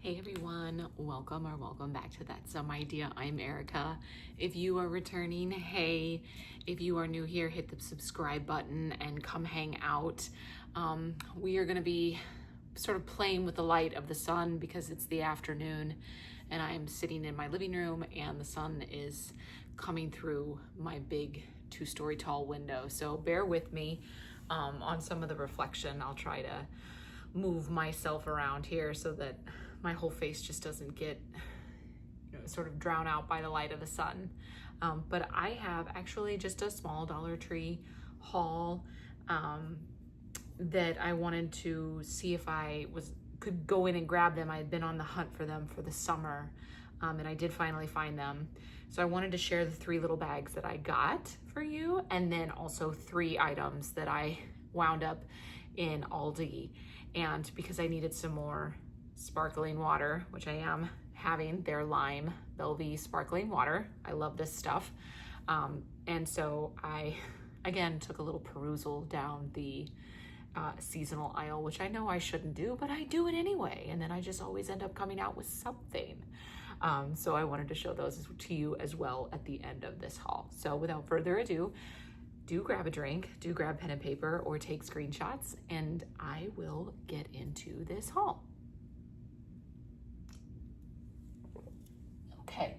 Hey everyone, welcome back to That's Some Idea. I'm Erica. If you are returning, hey. If you are new here, hit the subscribe button and come hang out. We are going to be sort of playing with the light of the sun because it's the afternoon and I'm sitting in my living room and the sun is coming through my big 2-story tall window. So bear with me on some of the reflection. I'll try to move myself around here so that my whole face just doesn't get sort of drowned out by the light of the sun. But I have actually just a small Dollar Tree haul that I wanted to see if I could go in and grab them. I had been on the hunt for them for the summer, and I did finally find them. So I wanted to share the 3 little bags that I got for you, and then also 3 items that I wound up in Aldi. And because I needed some more sparkling water, which I am having, their lime Belvie sparkling water. I love this stuff. And so I, again, took a little perusal down the seasonal aisle, which I know I shouldn't do, but I do it anyway. And then I just always end up coming out with something. So I wanted to show those to you as well at the end of this haul. So without further ado, do grab a drink, do grab pen and paper, or take screenshots, and I will get into this haul. Okay,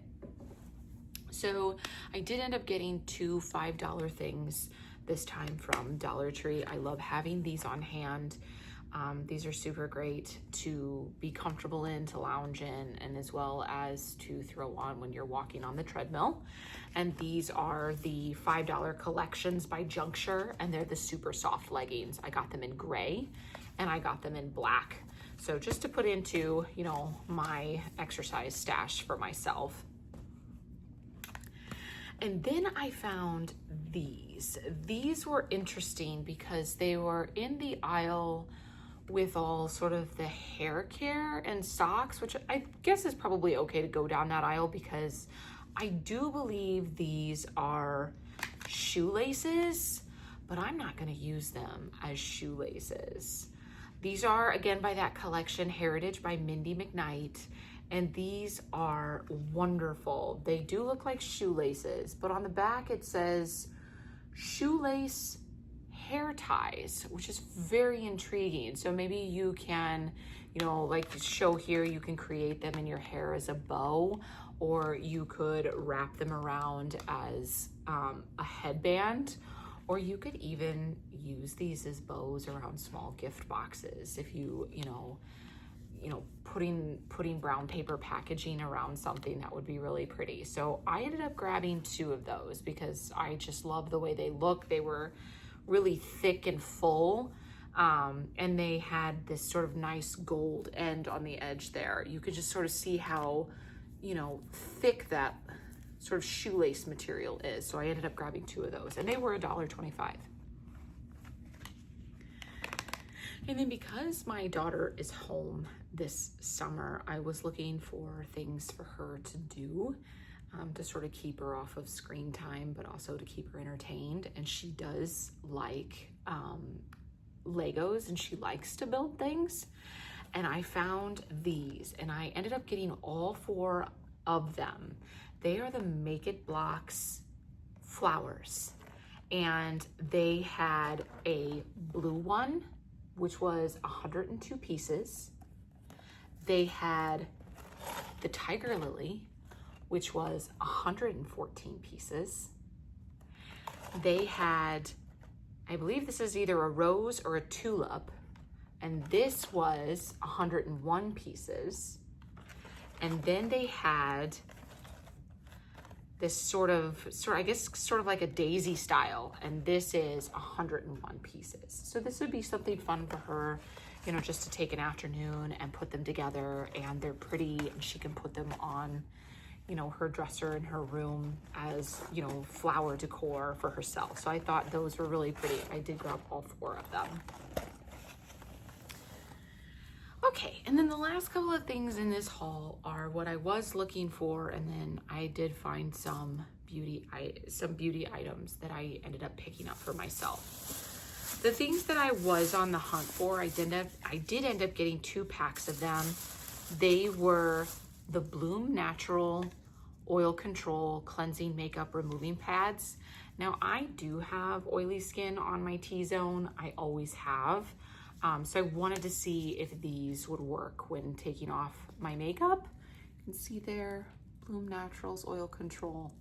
so I did end up getting 2 $5 things this time from Dollar Tree. I love having these on hand. These are super great to be comfortable in, to lounge in, and as well as to throw on when you're walking on the treadmill. And these are the $5 collections by Juncture, and they're the super soft leggings. I got them in gray and I got them in black. So just to put into, my exercise stash for myself. And then I found these. These were interesting because they were in the aisle with all sort of the hair care and socks, which I guess is probably okay to go down that aisle because I do believe these are shoelaces, but I'm not going to use them as shoelaces. These are, again, by that collection, Heritage by Mindy McKnight, and these are wonderful. They do look like shoelaces, but on the back it says shoelace hair ties, which is very intriguing. So maybe you can, like the show here, you can create them in your hair as a bow, or you could wrap them around as a headband, or you could even use these as bows around small gift boxes. If putting brown paper packaging around something, that would be really pretty. So I ended up grabbing 2 of those because I just love the way they look. They were really thick and full, and they had this sort of nice gold end on the edge there. You could just sort of see how, thick that sort of shoelace material is. So I ended up grabbing 2 of those, and they were $1.25. And then because my daughter is home this summer, I was looking for things for her to do to sort of keep her off of screen time, but also to keep her entertained. And she does like Legos, and she likes to build things. And I found these, and I ended up getting all 4 of them. They are the Make It Blocks flowers, and they had a blue one, which was 102 pieces. They had the tiger lily, which was 114 pieces. They had, I believe this is either a rose or a tulip, and this was 101 pieces. And then they had this sort of like a daisy style, and this is 101 pieces. So this would be something fun for her, just to take an afternoon and put them together, and they're pretty, and she can put them on, her dresser in her room as, flower decor for herself. So I thought those were really pretty. I did grab all 4 of them. Okay, and then the last couple of things in this haul are what I was looking for, and then I did find some beauty items that I ended up picking up for myself. The things that I was on the hunt for, I did end up getting 2 packs of them. They were the Bloom Natural Oil Control Cleansing Makeup Removing Pads. Now, I do have oily skin on my T-zone. I always have. So I wanted to see if these would work when taking off my makeup. You can see there, Bloom Naturals Oil Control.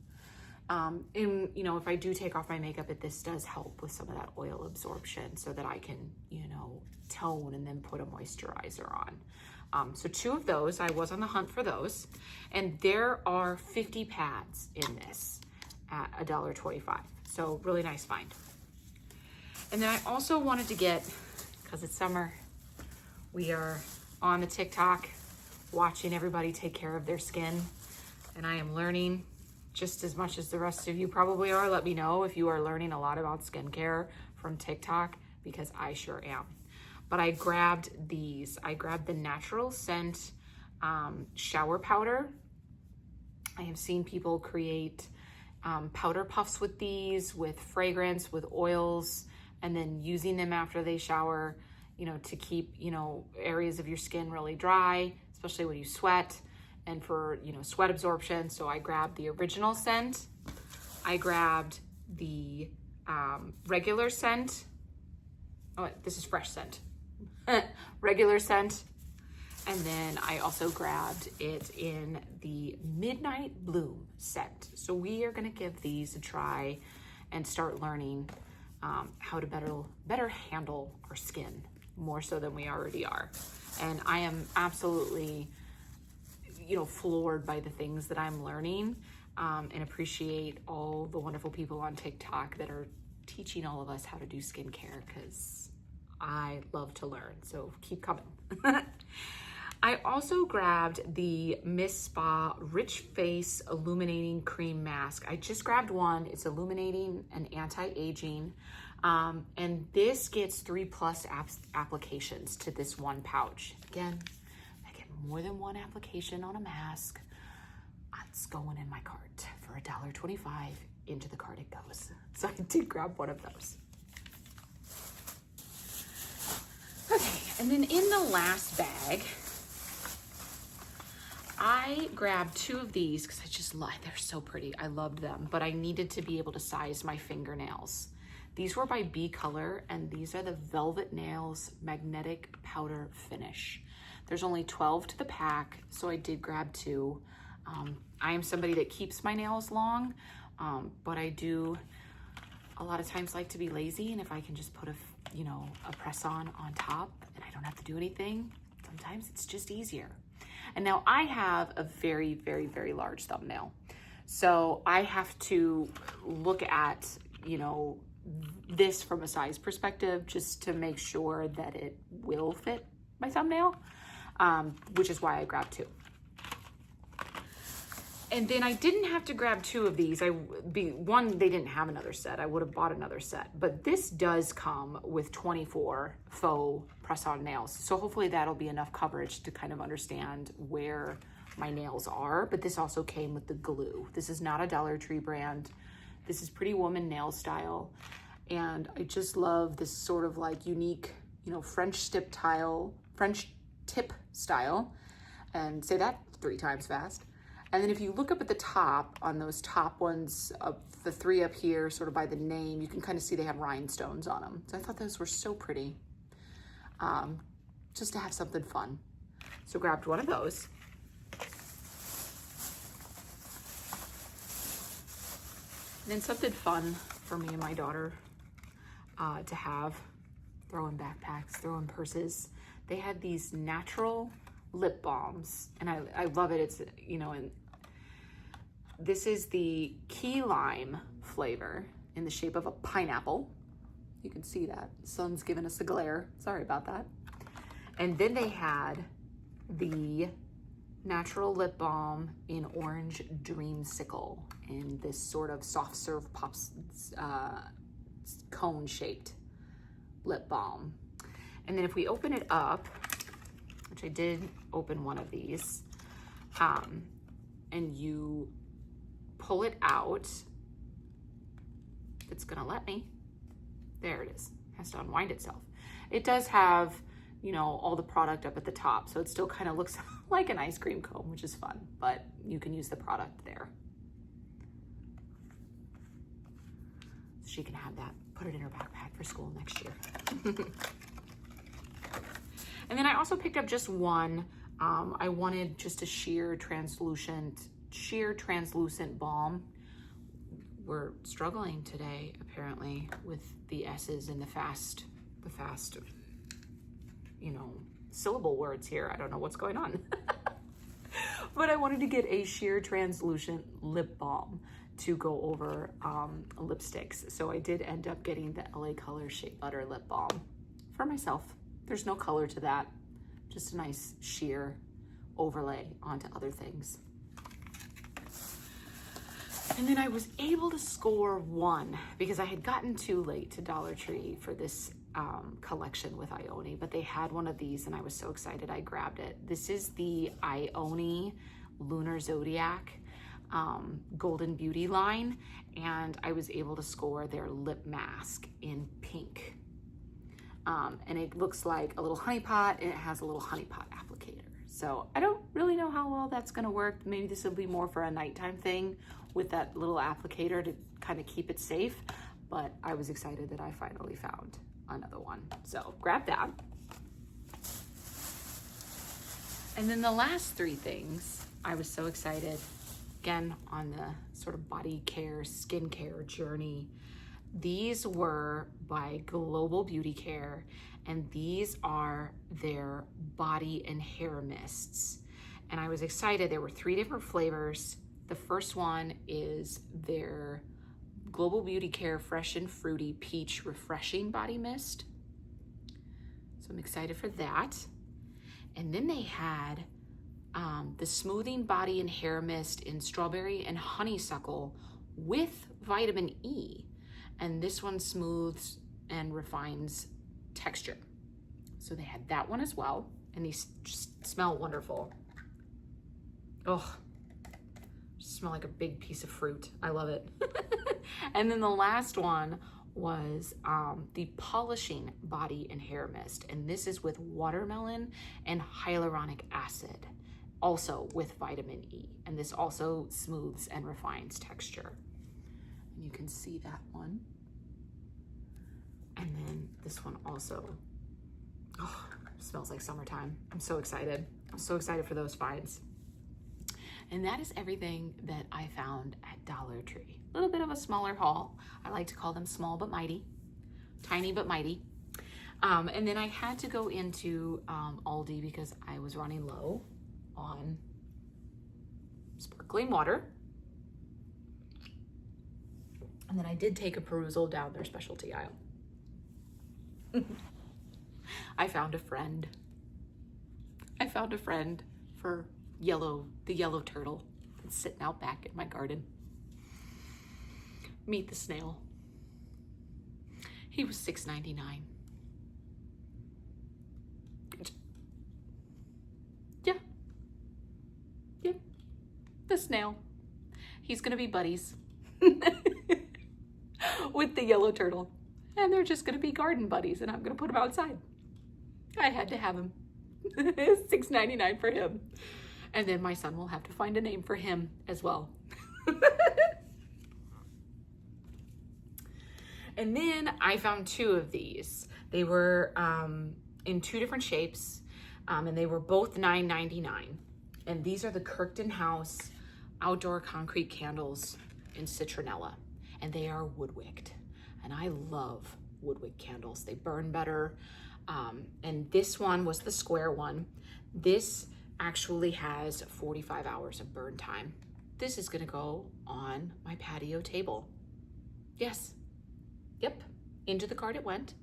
And you know, if I do take off my makeup, this does help with some of that oil absorption so that I can, you know, tone and then put a moisturizer on. So 2 of those, I was on the hunt for those. And there are 50 pads in this at $1.25. So really nice find. And then I also wanted to get, because it's summer, we are on the TikTok watching everybody take care of their skin. And I am learning just as much as the rest of you probably are. Let me know if you are learning a lot about skincare from TikTok, because I sure am. But I grabbed these. I grabbed the Natural Scent shower powder. I have seen people create powder puffs with these, with fragrance, with oils, and then using them after they shower, you know, to keep, you know, areas of your skin really dry, especially when you sweat, and for, you know, sweat absorption. So I grabbed the original scent. I grabbed the regular scent. Oh, this is fresh scent. Regular scent. And then I also grabbed it in the Midnight Bloom scent. So we are gonna give these a try and start learning how to better handle our skin, more so than we already are. And I am absolutely, you know, floored by the things that I'm learning, and appreciate all the wonderful people on TikTok that are teaching all of us how to do skincare, because I love to learn, so keep coming. I also grabbed the Miss Spa Rich Face Illuminating Cream Mask. I just grabbed one. It's illuminating and anti-aging. And this gets 3+ applications to this one pouch. Again, I get more than one application on a mask. It's going in my cart for $1.25. Into the cart it goes. So I did grab one of those. Okay, and then in the last bag, I grabbed 2 of these because I just love, they're so pretty. I loved them, but I needed to be able to size my fingernails. These were by B Color, and these are the Velvet Nails Magnetic Powder Finish. There's only 12 to the pack, so I did grab 2. I am somebody that keeps my nails long, but I do a lot of times like to be lazy, and if I can just put a press-on top and I don't have to do anything, sometimes it's just easier. And now I have a very, very, very large thumbnail. So I have to look at, you know, this from a size perspective, just to make sure that it will fit my thumbnail, which is why I grabbed 2. And then I didn't have to grab 2 of these. One, they didn't have another set. I would have bought another set, but this does come with 24 faux press-on nails. So hopefully that'll be enough coverage to kind of understand where my nails are. But this also came with the glue. This is not a Dollar Tree brand. This is Pretty Woman nail style. And I just love this sort of like unique, you know, French tip style. And say that 3 times fast. And then if you look up at the top, on those top ones, the 3 up here, sort of by the name, you can kind of see they have rhinestones on them. So I thought those were so pretty, just to have something fun. So grabbed one of those. And then something fun for me and my daughter to have, throwing backpacks, throwing purses. They had these natural lip balms, and I love it. It's, you know, and this is the key lime flavor in the shape of a pineapple. You can see that. The sun's giving us a glare. Sorry about that. And then they had the natural lip balm in orange dreamsicle in this sort of soft serve pops cone shaped lip balm. And then if we open it up, which I did open one of these, and you pull it out, it's gonna let me. There it is. It has to unwind itself. It does have, you know, all the product up at the top. So it still kind of looks like an ice cream cone, which is fun, but you can use the product there. So she can have that, put it in her backpack for school next year. And then I also picked up just one. I wanted just a sheer translucent balm. We're struggling today, apparently, with the S's and the fast, you know, syllable words here. I don't know what's going on. But I wanted to get a sheer translucent lip balm to go over lipsticks. So I did end up getting the LA Color Shea Butter Lip Balm for myself. There's no color to that, just a nice sheer overlay onto other things. And then I was able to score one because I had gotten too late to Dollar Tree for this collection with Ioni, but they had one of these and I was so excited I grabbed it. This is the Ioni Lunar Zodiac Golden Beauty line, and I was able to score their lip mask in pink. And it looks like a little honey pot, and it has a little honey pot applicator. So I don't really know how well that's gonna work. Maybe this will be more for a nighttime thing with that little applicator to kind of keep it safe. But I was excited that I finally found another one. So grab that. And then the last three things, I was so excited, again, on the sort of body care, skincare journey. These were by Global Beauty Care, and these are their body and hair mists. And I was excited. There were 3 different flavors. The first one is their Global Beauty Care Fresh and Fruity Peach Refreshing Body Mist. So I'm excited for that. And then they had the Smoothing Body and Hair Mist in Strawberry and Honeysuckle with vitamin E. And this one smooths and refines texture. So they had that one as well. And these just smell wonderful. Oh, smell like a big piece of fruit. I love it. And then the last one was the Polishing Body and Hair Mist. And this is with watermelon and hyaluronic acid, also with vitamin E. And this also smooths and refines texture. And you can see that one. And then this one also, oh, smells like summertime. I'm so excited. I'm so excited for those finds. And that is everything that I found at Dollar Tree. A little bit of a smaller haul. I like to call them small but mighty, tiny but mighty. And then I had to go into Aldi because I was running low on sparkling water. And then I did take a perusal down their specialty aisle. I found a friend. I found a friend for the yellow turtle that's sitting out back in my garden. Meet the snail. He was $6.99. Yeah, the snail. He's gonna be buddies with the yellow turtle. And they're just gonna be garden buddies, and I'm gonna put him outside. I had to have him. $6.99 for him. And then my son will have to find a name for him as well. And then I found 2 of these. They were in 2 different shapes, and they were both $9.99. And these are the Kirkton House Outdoor Concrete Candles in Citronella, and they are wood-wicked. And I love wood-wick candles. They burn better. And this one was the square one. This actually has 45 hours of burn time. This is gonna go on my patio table. Yes, yep, into the cart it went.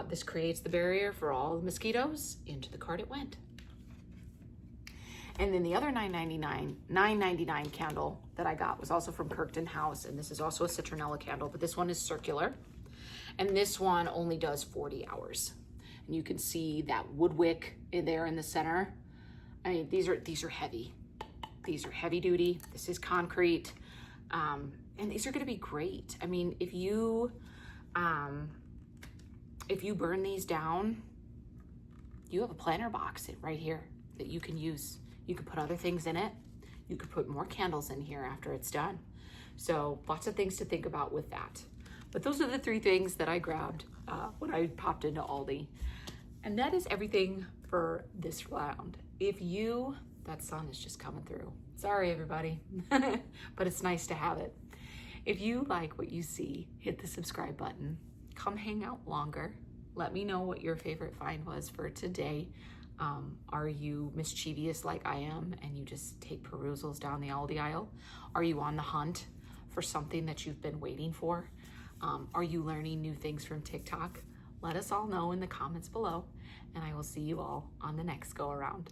This creates the barrier for all the mosquitoes. Into the cart it went. And then the other $9.99 candle that I got was also from Kirkton House, and this is also a citronella candle, but this one is circular. And this one only does 40 hours. And you can see that wood wick in there in the center. I mean, these are heavy. These are heavy duty. This is concrete. And these are gonna be great. I mean, if you burn these down, you have a planner box right here that you can use. You could put other things in it. You could put more candles in here after it's done. So lots of things to think about with that. But those are the 3 things that I grabbed when I popped into Aldi. And that is everything for this round. That sun is just coming through. Sorry, everybody, but it's nice to have it. If you like what you see, hit the subscribe button. Come hang out longer. Let me know what your favorite find was for today. Are you mischievous like I am and you just take perusals down the Aldi aisle? Are you on the hunt for something that you've been waiting for? Are you learning new things from TikTok? Let us all know in the comments below, and I will see you all on the next go around.